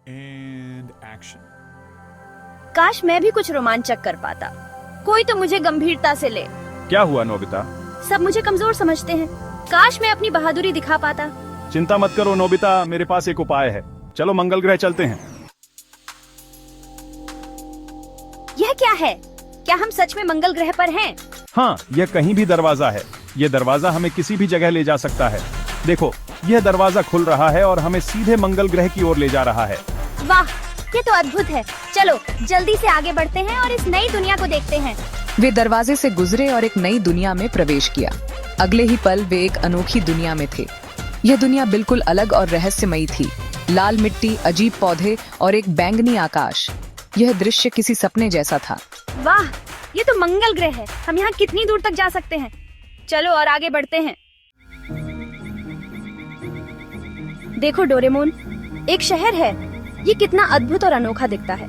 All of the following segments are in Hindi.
And action. काश मैं भी कुछ रोमांचक कर पाता। कोई तो मुझे गंभीरता से ले। क्या हुआ नोबिता? सब मुझे कमजोर समझते हैं। काश मैं अपनी बहादुरी दिखा पाता। चिंता मत करो नोबिता, मेरे पास एक उपाय है। चलो मंगल ग्रह चलते हैं। यह क्या है? क्या हम सच में मंगल ग्रह पर हैं? हाँ, यह कहीं भी दरवाजा है। यह दरवाजा हमें किसी भी जगह ले जा सकता है। देखो, यह दरवाजा खुल रहा है और हमें सीधे मंगल ग्रह की ओर ले जा रहा है। वाह, ये तो अद्भुत है। चलो जल्दी से आगे बढ़ते हैं और इस नई दुनिया को देखते हैं। वे दरवाजे से गुजरे और एक नई दुनिया में प्रवेश किया। अगले ही पल वे एक अनोखी दुनिया में थे। यह दुनिया बिल्कुल अलग और रहस्यमयी थी। लाल मिट्टी, अजीब पौधे और एक बैंगनी आकाश। यह दृश्य किसी सपने जैसा था। वाह, ये तो मंगल ग्रह है। हम यहाँ कितनी दूर तक जा सकते हैं? चलो और आगे बढ़ते हैं। देखो डोरेमोन, एक शहर है। ये कितना अद्भुत और अनोखा दिखता है।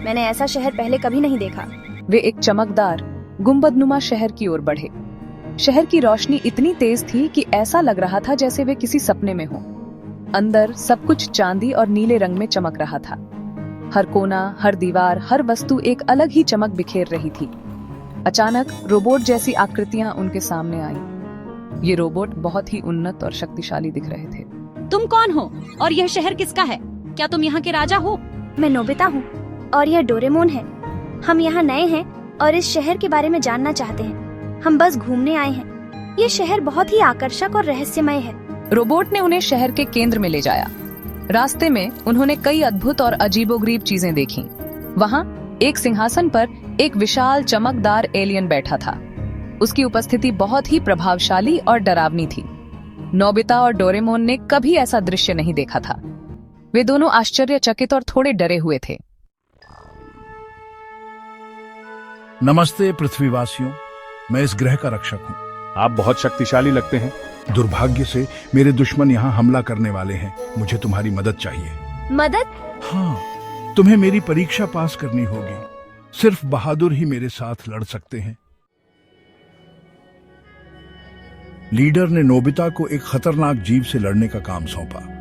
मैंने ऐसा शहर पहले कभी नहीं देखा। वे एक चमकदार गुंबदनुमा शहर की ओर बढ़े। शहर की रोशनी इतनी तेज थी कि ऐसा लग रहा था जैसे वे किसी सपने में हों। अंदर सब कुछ चांदी और नीले रंग में चमक रहा था। हर कोना, हर दीवार, हर वस्तु एक अलग ही चमक बिखेर रही थी। अचानक रोबोट जैसी आकृतियां उनके सामने आईं। ये रोबोट बहुत ही उन्नत और शक्तिशाली दिख रहे थे। तुम कौन हो और यह शहर किसका है? क्या तुम यहाँ के राजा हो? मैं नोबिता हूँ और यह डोरेमोन है। हम यहाँ नए हैं और इस शहर के बारे में जानना चाहते हैं। हम बस घूमने आए हैं। ये शहर बहुत ही आकर्षक और रहस्यमय है। रोबोट ने उन्हें शहर के केंद्र में ले जाया। रास्ते में उन्होंने कई अद्भुत और अजीबोगरीब चीजें देखीं। वहाँ एक सिंहासन पर एक विशाल चमकदार एलियन बैठा था। उसकी उपस्थिति बहुत ही प्रभावशाली और डरावनी थी। नोबिता और डोरेमोन ने कभी ऐसा दृश्य नहीं देखा था। वे दोनों आश्चर्यचकित और थोड़े डरे हुए थे। नमस्ते पृथ्वीवासियों, मैं इस ग्रह का रक्षक हूँ। आप बहुत शक्तिशाली लगते हैं। दुर्भाग्य से मेरे दुश्मन यहाँ हमला करने वाले हैं। मुझे तुम्हारी मदद चाहिए। मदद? हाँ, तुम्हें मेरी परीक्षा पास करनी होगी। सिर्फ बहादुर ही मेरे साथ लड़ सकते हैं। लीडर ने नोबिता को एक खतरनाक जीव से लड़ने का काम सौंपा।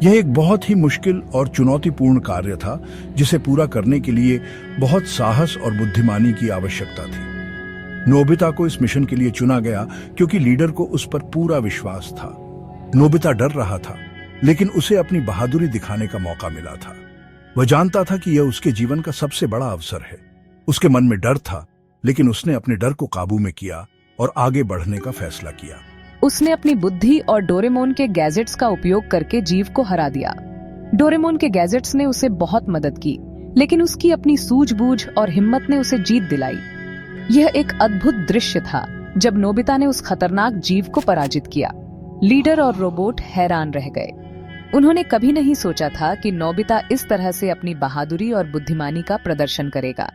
यह एक बहुत ही मुश्किल और चुनौतीपूर्ण कार्य था, जिसे पूरा करने के लिए बहुत साहस और बुद्धिमानी की आवश्यकता थी। नोबिता को इस मिशन के लिए चुना गया क्योंकि लीडर को उस पर पूरा विश्वास था। नोबिता डर रहा था, लेकिन उसे अपनी बहादुरी दिखाने का मौका मिला था। वह जानता था कि यह उसके जीवन का सबसे बड़ा अवसर है। उसके मन में डर था, लेकिन उसने अपने डर को काबू में किया और आगे बढ़ने का फैसला किया। उसने अपनी बुद्धि और डोरेमोन के गैजेट्स का उपयोग करके जीव को हरा दिया। डोरेमोन के गैजेट्स ने उसे बहुत मदद की, लेकिन उसकी अपनी सूझबूझ और हिम्मत ने उसे जीत दिलाई। यह एक अद्भुत दृश्य था जब नोबिता ने उस खतरनाक जीव को पराजित किया। लीडर और रोबोट हैरान रह गए। उन्होंने कभी नहीं सोचा था कि नोबिता इस तरह से अपनी बहादुरी और बुद्धिमानी का प्रदर्शन करेगा।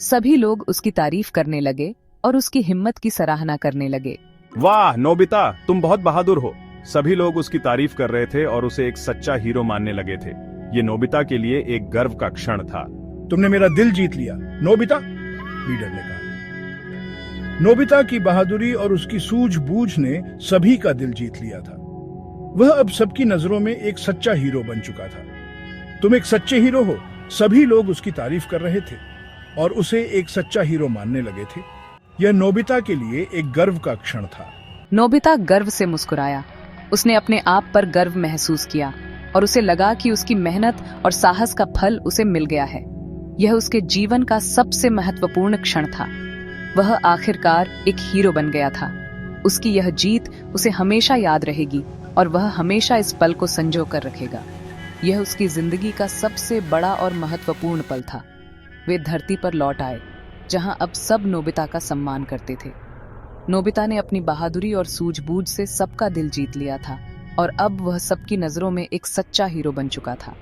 सभी लोग उसकी तारीफ करने लगे और उसकी हिम्मत की सराहना करने लगे। वाह नोबिता, तुम बहुत बहादुर हो। सभी लोग उसकी तारीफ कर रहे थे और उसे एक सच्चा हीरो मानने लगे थे। ये नोबिता के लिए एक गर्व का क्षण था। तुमने मेरा दिल जीत लिया नोबिता, लीडर ने कहा। नोबिता की बहादुरी और उसकी सूझबूझ ने सभी का दिल जीत लिया था। वह अब सबकी नजरों में एक सच्चा हीरो बन चुका था। तुम एक सच्चे हीरो हो। सभी लोग उसकी तारीफ कर रहे थे और उसे एक सच्चा हीरो मानने लगे थे। यह नोबिता के लिए एक गर्व का क्षण था। नोबिता गर्व से मुस्कुराया। उसने अपने आप पर गर्व महसूस किया और उसे लगा कि उसकी मेहनत और साहस का फल उसे मिल गया है। यह उसके जीवन का सबसे महत्वपूर्ण क्षण था। वह आखिरकार एक हीरो बन गया था। उसकी यह जीत उसे हमेशा याद रहेगी और वह हमेशा इस पल को संजो कर रखेगा। यह उसकी जिंदगी का सबसे बड़ा और महत्वपूर्ण पल था। वे धरती पर लौट आए, जहां अब सब नोबिता का सम्मान करते थे। नोबिता ने अपनी बहादुरी और सूझबूझ से सबका दिल जीत लिया था और अब वह सबकी नजरों में एक सच्चा हीरो बन चुका था।